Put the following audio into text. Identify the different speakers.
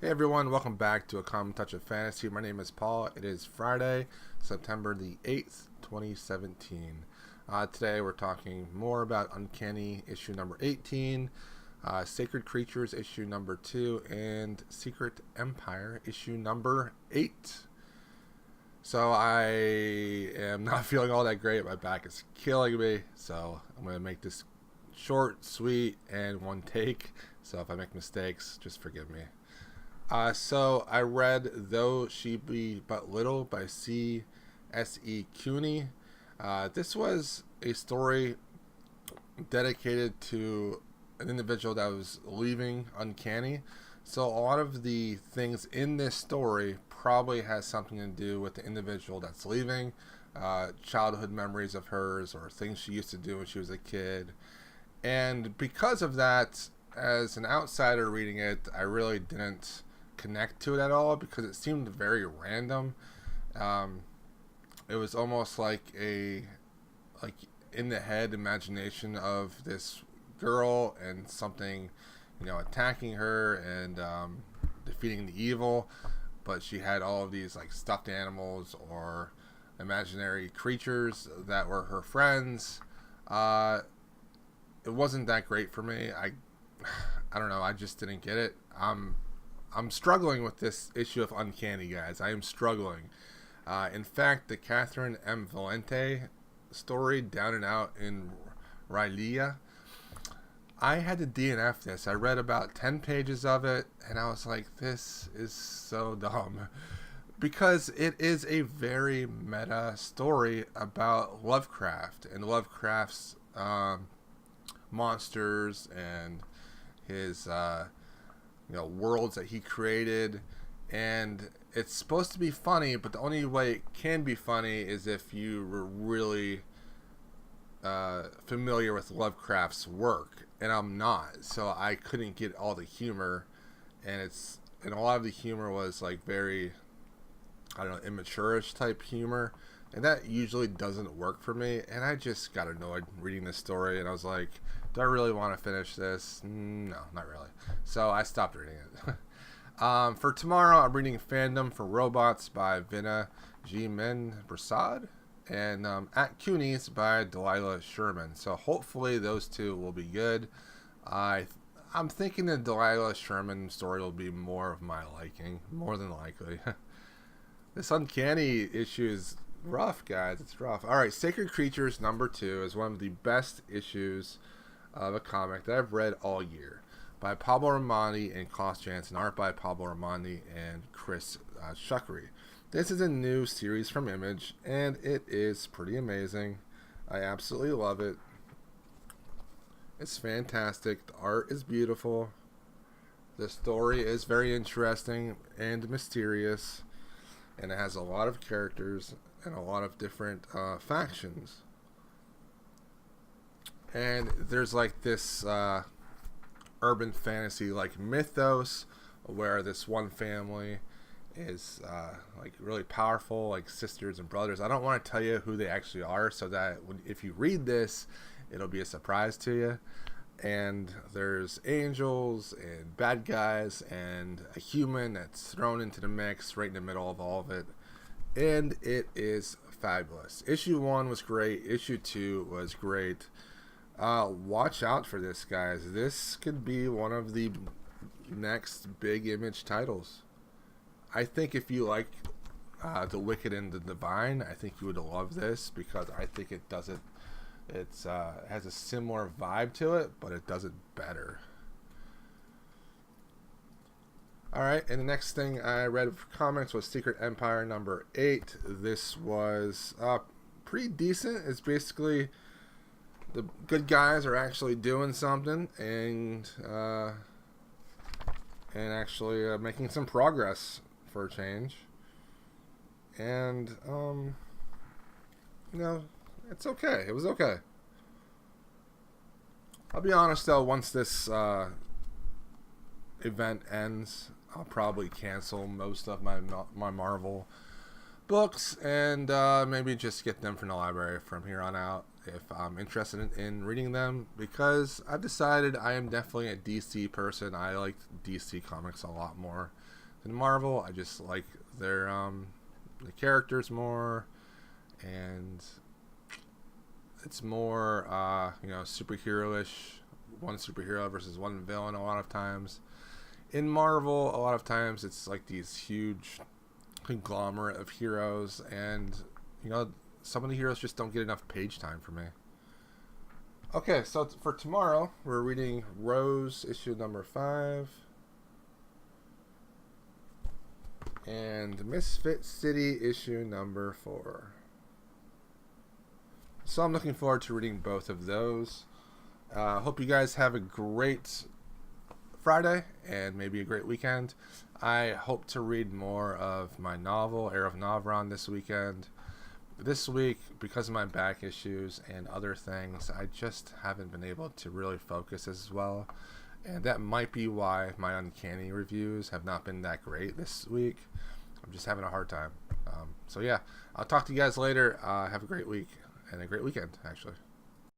Speaker 1: Hey everyone, welcome back to A Common Touch of Fantasy. My name is Paul. It is Friday, September the 8th, 2017. Today we're talking more about Uncanny issue number 18, Sacred Creatures issue number 2, and Secret Empire issue number 8. So I am not feeling all that great. My back is killing me, so I'm going to make this short, sweet, and one take. So if I make mistakes, just forgive me. So I read Though She Be But Little by C.S.E. Cooney. This was a story dedicated to an individual that was leaving Uncanny. So a lot of the things in this story probably has something to do with the individual that's leaving, childhood memories of hers or things she used to do when she was a kid. And because of that, as an outsider reading it, I really didn't connect to it at all because it seemed very random. It was almost like in the head imagination of this girl and something, attacking her and defeating the evil. But she had all of these like stuffed animals or imaginary creatures that were her friends. It wasn't that great for me. I don't know. I just didn't get it. I'm struggling with this issue of Uncanny, guys. I am struggling. In fact, the Catherynne M. Valente story, Down and Out in Rylea, I had to DNF this. I read about 10 pages of it, and I was like, this is so dumb. Because it is a very meta story about Lovecraft and Lovecraft's monsters and his worlds that he created, and it's supposed to be funny, but the only way it can be funny is if you were really familiar with Lovecraft's work, and I'm not, so I couldn't get all the humor, and a lot of the humor was like very, I don't know, immature-ish type humor, and that usually doesn't work for me, and I just got annoyed reading this story, and I was like, do I really want to finish this? No, not really. So I stopped reading it. For tomorrow, I'm reading Fandom for Robots by Vina G. Men Prasad and At Cooney's by Delilah Sherman. So hopefully those two will be good. I'm thinking the Delilah Sherman story will be more of my liking, more than likely. This Uncanny issue is rough, guys. It's rough. All right, Sacred Creatures number 2 is one of the best issues of a comic that I've read all year, by Pablo Raimondi and Klaus Janson, art by Pablo Raimondi and Chris Shuckery. This is a new series from Image, and it is pretty amazing. I absolutely love it. It's fantastic. The art is beautiful. The story is very interesting and mysterious, and it has a lot of characters and a lot of different factions. And there's like this urban fantasy like mythos where this one family is like really powerful, like sisters and brothers. I don't want to tell you who they actually are, so that if you read this, it'll be a surprise to you. And there's angels and bad guys and a human that's thrown into the mix right in the middle of all of it. And it is fabulous. Issue 1 was great. Issue 2 was great. Watch out for this, guys. This could be one of the next big Image titles. I think if you like The Wicked and the Divine, I think you would love this, because I think it does it. It has a similar vibe to it, but it does it better. Alright, and the next thing I read for comics was Secret Empire number 8. This was pretty decent. It's basically the good guys are actually doing something and actually making some progress for a change. And it's okay. It was okay. I'll be honest though, once this event ends, I'll probably cancel most of my Marvel books and maybe just get them from the library from here on out. if I'm interested in reading them, because I've decided I am definitely a DC person. I like DC comics a lot more than Marvel. I just like their the characters more, and it's more superhero-ish, one superhero versus one villain a lot of times. In Marvel, a lot of times it's like these huge conglomerate of heroes, and some of the heroes just don't get enough page time for me. Okay, so for tomorrow, we're reading Rose, issue number 5, and Misfit City, issue number 4. So I'm looking forward to reading both of those. Hope you guys have a great Friday and maybe a great weekend. I hope to read more of my novel, Heir of Navran, this weekend. This week, because of my back issues and other things, I just haven't been able to really focus as well. And that might be why my Uncanny reviews have not been that great this week. I'm just having a hard time. So yeah, I'll talk to you guys later. Have a great week and a great weekend, actually.